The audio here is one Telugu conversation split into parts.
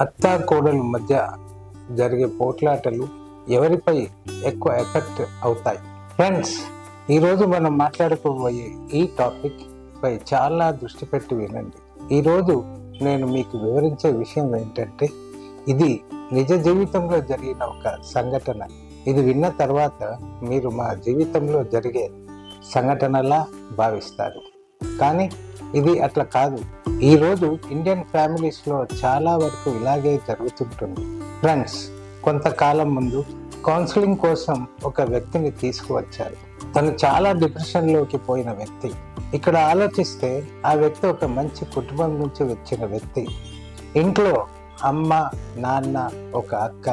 అత్త కోడల మధ్య జరిగే పోట్లాటలు ఎవరిపై ఎక్కువ ఎఫెక్ట్ అవుతాయి? ఫ్రెండ్స్, ఈరోజు మనం మాట్లాడుకోబోయే ఈ టాపిక్ పై చాలా దృష్టి పెట్టి వినండి. ఈరోజు నేను మీకు వివరించే విషయం ఏంటంటే, ఇది నిజ జీవితంలో జరిగిన ఒక సంఘటన. ఇది విన్న తర్వాత మీరు మా జీవితంలో జరిగే సంఘటనలా భావిస్తారు, కానీ ఇది అట్లా కాదు. ఈరోజు ఇండియన్ ఫ్యామిలీస్లో చాలా వరకు ఇలాగే జరుగుతుంటుంది. ఫ్రెండ్స్, కొంతకాలం ముందు కౌన్సిలింగ్ కోసం ఒక వ్యక్తిని తీసుకువచ్చారు. తను చాలా డిప్రెషన్లోకి పోయిన వ్యక్తి. ఇక్కడ ఆలోచిస్తే ఆ వ్యక్తి ఒక మంచి కుటుంబం నుంచి వచ్చిన వ్యక్తి. ఇంట్లో అమ్మ, నాన్న, ఒక అక్క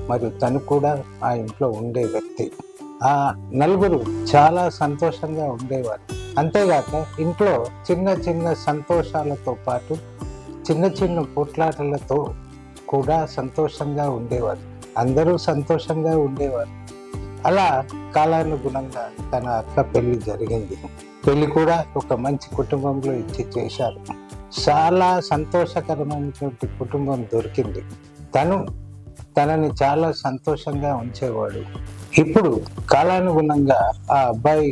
మరియు తను కూడా ఆ ఇంట్లో ఉండే వ్యక్తి. ఆ నలుగురు చాలా సంతోషంగా ఉండేవారు. అంతేగాక ఇంట్లో చిన్న చిన్న సంతోషాలతో పాటు చిన్న చిన్న పోట్లాటలతో కూడా సంతోషంగా ఉండేవారు. అందరూ సంతోషంగా ఉండేవారు. అలా కాలానుగుణంగా తన అక్క పెళ్లి జరిగింది. పెళ్లి కూడా ఒక మంచి కుటుంబంలో ఇచ్చి చేశారు. చాలా సంతోషకరమైనటువంటి కుటుంబం దొరికింది. తనని చాలా సంతోషంగా ఉంచేవాడు. ఇప్పుడు కాలానుగుణంగా ఆ అబ్బాయి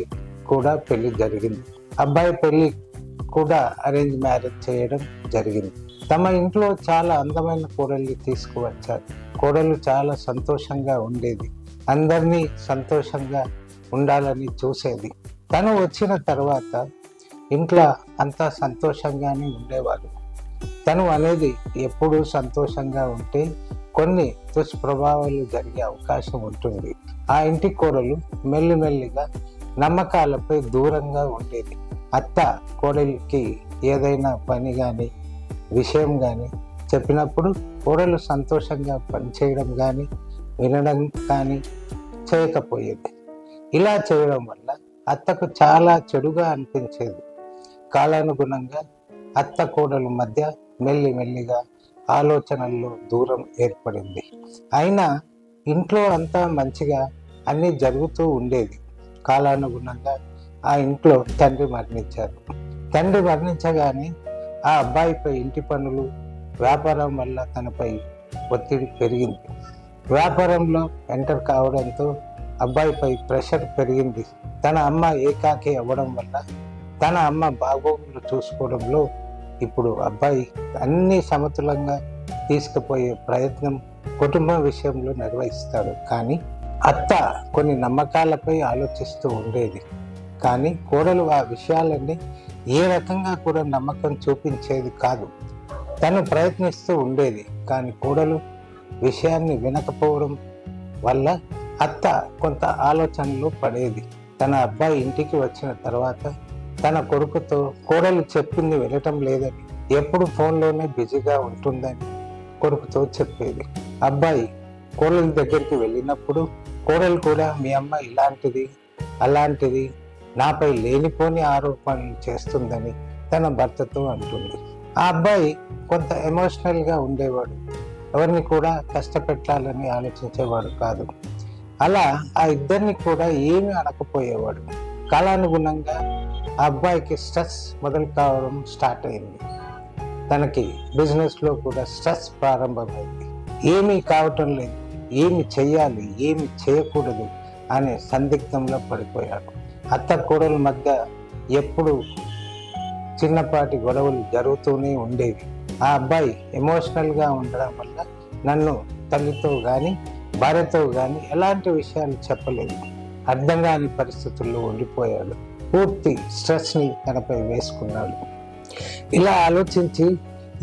కూడా పెళ్లి జరిగింది. అబ్బాయి పెళ్లి కూడా అరేంజ్ మ్యారేజ్ చేయడం జరిగింది. తమ ఇంట్లో చాలా అందమైన కోడల్ని తీసుకువచ్చారు. కోడలు చాలా సంతోషంగా ఉండేది. అందరినీ సంతోషంగా ఉండాలని చూసేది. తను వచ్చిన తర్వాత ఇంట్లో అంతా సంతోషంగానే ఉండేవారు. తను అనేది ఎప్పుడూ సంతోషంగా ఉంటే కొన్ని దుష్ప్రభావాలు జరిగే అవకాశం ఉంటుంది. ఆ ఇంటి కోడలు మెల్లిమెల్లిగా నమ్మకాలపై దూరంగా ఉండేది. అత్త కోడలికి ఏదైనా పని కానీ విషయం కానీ చెప్పినప్పుడు కోడలు సంతోషంగా పనిచేయడం కానీ వినడం కానీ చేయకపోయేది. ఇలా చేయడం వల్ల అత్తకు చాలా చెడుగా అనిపించేది. కాలానుగుణంగా అత్త కోడలు మధ్య మెల్లిమెల్లిగా ఆలోచనల్లో దూరం ఏర్పడింది. అయినా ఇంట్లో అంతా మంచిగా అన్నీ జరుగుతూ ఉండేది. కాలానుగుణంగా ఆ ఇంట్లో తండ్రి మరణించారు. తండ్రి మరణించగానే ఆ అబ్బాయిపై ఇంటి పనులు, వ్యాపారం వల్ల తనపై ఒత్తిడి పెరిగింది. వ్యాపారంలో ఎంటర్ కావడంతో అబ్బాయిపై ప్రెషర్ పెరిగింది. తన అమ్మ ఏకాకి అవ్వడం వల్ల తన అమ్మ బాగోగులు చూసుకోవడంలో ఇప్పుడు అబ్బాయి అన్ని సమతులంగా తీసుకుపోయే ప్రయత్నం కుటుంబం విషయంలో నిర్వహిస్తాడు. కానీ అత్త కొన్ని నమ్మకాలపై ఆలోచిస్తూ ఉండేది. కానీ కోడలు ఆ విషయాలన్నీ ఏ రకంగా కూడా నమ్మకం చూపించేది కాదు. తను ప్రయత్నిస్తూ ఉండేది, కానీ కోడలు విషయాన్ని వినకపోవడం వల్ల అత్త కొంత ఆలోచనలో పడేది. తన అబ్బాయి ఇంటికి వచ్చిన తర్వాత తన కొడుకుతో కోడలు చెప్పింది వినటం లేదని, ఎప్పుడు ఫోన్లోనే బిజీగా ఉంటుందని కొడుకుతో చెప్పేది. అబ్బాయి కోడలి దగ్గరికి వెళ్ళినప్పుడు కోడలు కూడా మీ అమ్మ ఇలాంటిది అలాంటిది నాపై లేనిపోని ఆరోపణలు చేస్తుందని తన భర్తతో అంటుంది. ఆ అబ్బాయి కొంత ఎమోషనల్గా ఉండేవాడు. ఎవరిని కూడా కష్టపెట్టాలని ఆలోచించేవాడు కాదు. అలా ఆ ఇద్దరిని కూడా ఏమీ అనకపోయేవాడు. కాలానుగుణంగా ఆ అబ్బాయికి స్ట్రెస్ మొదలు కావడం స్టార్ట్ అయింది. తనకి బిజినెస్లో కూడా స్ట్రెస్ ప్రారంభమైంది. ఏమీ కావటం లేదు, ఏమి చెయ్యాలి ఏమి చేయకూడదు అనే సందిగ్ధంలో పడిపోయాడు. అత్త కోడల మధ్య ఎప్పుడు చిన్నపాటి గొడవలు జరుగుతూనే ఉండేవి. ఆ అబ్బాయి ఎమోషనల్గా ఉండడం వల్ల నన్ను తల్లితో కానీ భార్యతో కానీ ఎలాంటి విషయాలు చెప్పలేదు. అర్థం కాని పరిస్థితుల్లో ఉండిపోయాడు. పూర్తి స్ట్రెస్ని తనపై వేసుకున్నాడు. ఇలా ఆలోచించి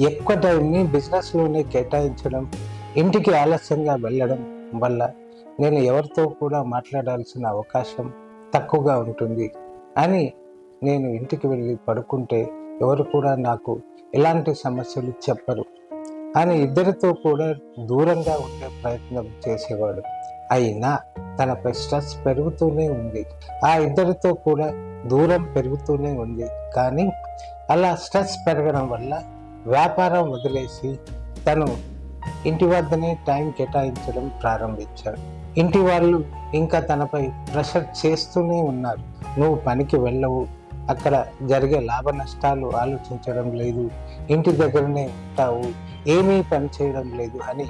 ఎక్కువ టైంని బిజినెస్లోనే కేటాయించడం, ఇంటికి ఆలస్యంగా వెళ్ళడం వల్ల నేను ఎవరితో కూడా మాట్లాడాల్సిన అవకాశం తక్కువగా ఉంటుంది అని నేను ఇంటికి వెళ్ళి పడుకుంటే ఎవరు కూడా నాకు ఎలాంటి సమస్యలు చెప్పరు అని ఇద్దరితో కూడా దూరంగా ఉండే ప్రయత్నం చేసేవాడు. అయినా తనపై స్ట్రెస్ పెరుగుతూనే ఉంది. ఆ ఇద్దరితో కూడా దూరం పెరుగుతూనే ఉంది. కానీ అలా స్ట్రెస్ పెరగడం వల్ల వ్యాపారం వదిలేసి తను ఇంటి వద్దనే టైం కేటాయించడం ప్రారంభించాడు. ఇంటి వాళ్ళు ఇంకా తనపై ప్రెషర్ చేస్తూనే ఉన్నారు. నువ్వు పనికి వెళ్ళవు అక్కడ జరిగే లాభ నష్టాలు ఆలోచించడం లేదు, ఇంటి దగ్గరనే ఉంటావు, ఏమీ పని చేయడం లేదు అని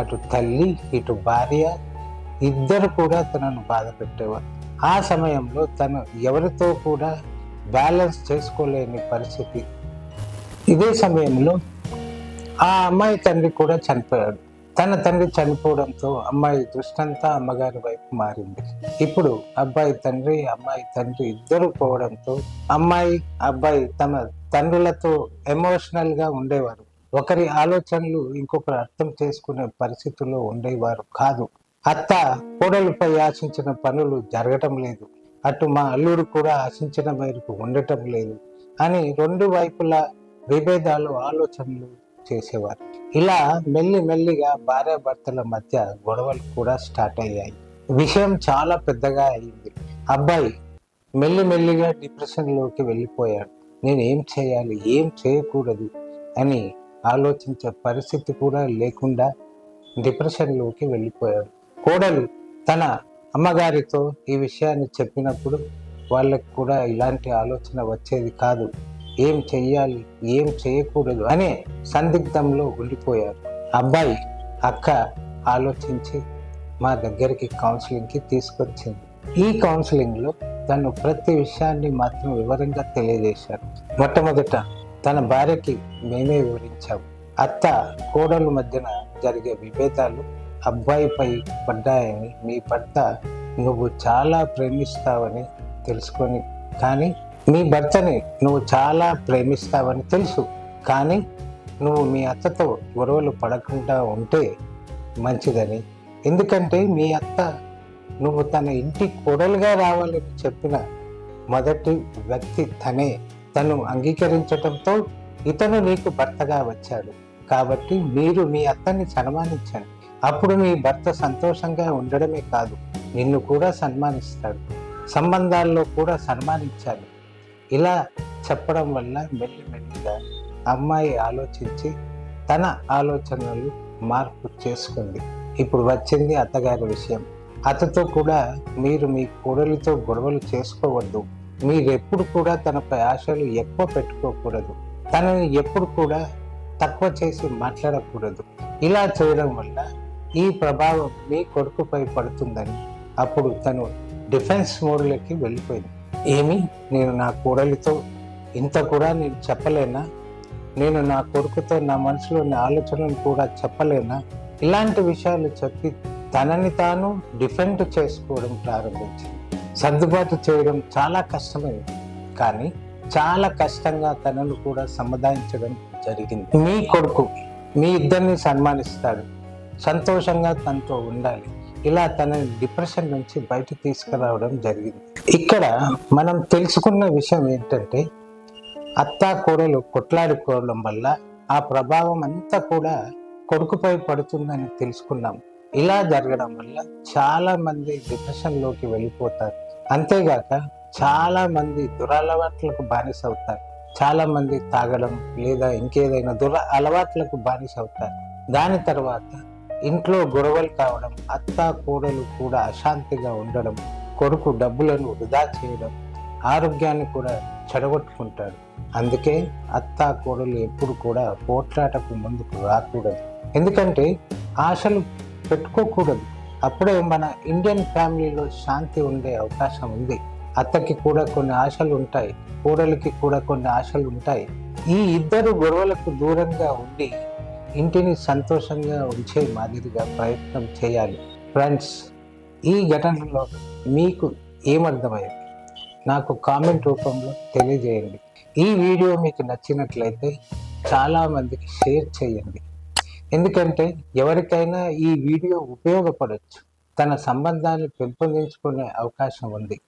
అటు తల్లి ఇటు భార్య ఇద్దరు కూడా తనను బాధ పెట్టేవారు. ఆ సమయంలో తను ఎవరితో కూడా బ్యాలెన్స్ చేసుకోలేని పరిస్థితి. ఇదే సమయంలో ఆ అమ్మాయి తండ్రి కూడా చనిపోయాడు. తన తండ్రి చనిపోవడంతో అమ్మాయి దృష్టంతా అమ్మగారి వైపు మారింది. ఇప్పుడు అమ్మాయి తండ్రి ఇద్దరు పోవడంతో అమ్మాయి అబ్బాయి తమ తండ్రులతో ఎమోషనల్ గా ఉండేవారు. ఒకరి ఆలోచనలు ఇంకొకరు అర్థం చేసుకునే పరిస్థితుల్లో ఉండేవారు కాదు. అత్త కోడలుపై ఆశించిన పనులు జరగటం లేదు, అటు మా అల్లుడు కూడా ఆశించిన మేరకు ఉండటం లేదు అని రెండు వైపులా విభేదాలు ఆలోచనలు చేసేవారు. ఇలా మెల్లిమెల్లిగా భార్యాభర్తల మధ్య గొడవలు కూడా స్టార్ట్ అయ్యాయి. విషయం చాలా పెద్దగా అయింది. అబ్బాయి మెల్లిమెల్లిగా డిప్రెషన్లోకి వెళ్ళిపోయాడు. నేను ఏం చేయాలి, ఏం చేయకూడదు అని ఆలోచించే పరిస్థితి కూడా లేకుండా డిప్రెషన్లోకి వెళ్ళిపోయాడు. కోడలు తన అమ్మగారితో ఈ విషయాన్ని చెప్పినప్పుడు వాళ్ళకు కూడా ఇలాంటి ఆలోచన వచ్చేది కాదు. ఏం చెయ్యాలి, ఏం చేయకూడదు అనే సందిగ్ధంలో ఉండిపోయారు. అబ్బాయి అక్క ఆలోచించి మా దగ్గరికి కౌన్సిలింగ్కి తీసుకొచ్చింది. ఈ కౌన్సిలింగ్లో తను ప్రతి విషయాన్ని మాత్రం వివరంగా తెలియజేశారు. మొట్టమొదట తన భార్యకి మేమే వివరించాము. అత్త కోడలు మధ్యన జరిగే విభేదాలు అబ్బాయిపై పడ్డాయని, మీ భర్త నువ్వు చాలా ప్రేమిస్తావని తెలుసుకొని, కానీ మీ భర్తని నువ్వు చాలా ప్రేమిస్తావని తెలుసు, కానీ నువ్వు మీ అత్తతో గొడవలు పడకుండా ఉంటే మంచిదని, ఎందుకంటే మీ అత్త నువ్వు తన ఇంటి కోడలుగా రావాలని చెప్పిన మొదటి వ్యక్తి తనే. తను అంగీకరించడంతో ఇతను నీకు భర్తగా వచ్చాడు. కాబట్టి మీరు మీ అత్తని సన్మానించండి. అప్పుడు మీ భర్త సంతోషంగా ఉండడమే కాదు, నిన్ను కూడా సన్మానిస్తాడు. సంబంధాల్లో కూడా సన్మానించాలి. ఇలా చెప్పడం వల్ల మెల్లిమెల్లిగా అమ్మాయి ఆలోచించి తన ఆలోచనలు మార్పు చేసుకుంది. ఇప్పుడు వచ్చింది అత్తగారి విషయం. అతతో కూడా మీరు మీ కోడలితో గొడవలు చేసుకోవద్దు. మీరెప్పుడు కూడా తనపై ఆశలు ఎక్కువ పెట్టుకోకూడదు. తనని ఎప్పుడు కూడా తక్కువ చేసి మాట్లాడకూడదు. ఇలా చేయడం వల్ల ఈ ప్రభావం మీ కొడుకుపై పడుతుందని అప్పుడు తను డిఫెన్స్ మోడ్లోకి వెళ్ళిపోయింది. ఏమి, నేను నా కోడలితో ఇంత కూడా నేను చెప్పలేనా? నేను నా కొడుకుతో నా మనసులోని ఆలోచనలు కూడా చెప్పలేనా? ఇలాంటి విషయాలు చెప్పి తనని తాను డిఫెండ్ చేసుకోవడం ప్రారంభించింది. సర్దుబాటు చేయడం చాలా కష్టమైంది, కానీ చాలా కష్టంగా తనను కూడా సమాధానించడం జరిగింది. మీ కొడుకు మీ ఇద్దరిని సన్మానిస్తాడు, సంతోషంగా తనతో ఉండాలి. ఇలా తన డిప్రెషన్ నుంచి బయట తీసుకురావడం జరిగింది. ఇక్కడ మనం తెలుసుకున్న విషయం ఏంటంటే, అత్తా కోడలు కొట్లాడుకోవడం వల్ల ఆ ప్రభావం అంతా కూడా కొడుకుపై పడుతుందని తెలుసుకున్నాం. ఇలా జరగడం వల్ల చాలా మంది డిప్రెషన్లోకి వెళ్ళిపోతారు. అంతేగాక చాలా మంది దురలవాట్లకు బానిస అవుతారు. చాలా మంది తాగడం లేదా ఇంకేదైనా అలవాట్లకు బానిస అవుతారు. దాని తర్వాత ఇంట్లో గొడవలు కావడం, అత్త కోడలు కూడా అశాంతిగా ఉండడం, కొడుకు డబ్బులను వృధా చేయడం, ఆరోగ్యాన్ని కూడా చెడగొట్టుకుంటాడు. అందుకే అత్త కోడలు ఎప్పుడు కూడా పోట్లాటకు ముందుకు రాకూడదు. ఎందుకంటే ఆశలు పెట్టుకోకూడదు. అప్పుడే మన ఇండియన్ ఫ్యామిలీలో శాంతి ఉండే అవకాశం ఉంది. అత్తకి కూడా కొన్ని ఆశలు ఉంటాయి, కోడలికి కూడా కొన్ని ఆశలు ఉంటాయి. ఈ ఇద్దరు గొడవలకు దూరంగా ఉండి ఇంటిని సంతోషంగా ఉంచే మాదిరిగా ప్రయత్నం చేయాలి. ఫ్రెండ్స్, ఈ ఘటనలో మీకు ఏమర్థమైంది నాకు కామెంట్ రూపంలో తెలియజేయండి. ఈ వీడియో మీకు నచ్చినట్లయితే చాలామందికి షేర్ చేయండి. ఎందుకంటే ఎవరికైనా ఈ వీడియో ఉపయోగపడవచ్చు, తన సంబంధాన్ని పెంపొందించుకునే అవకాశం ఉంది.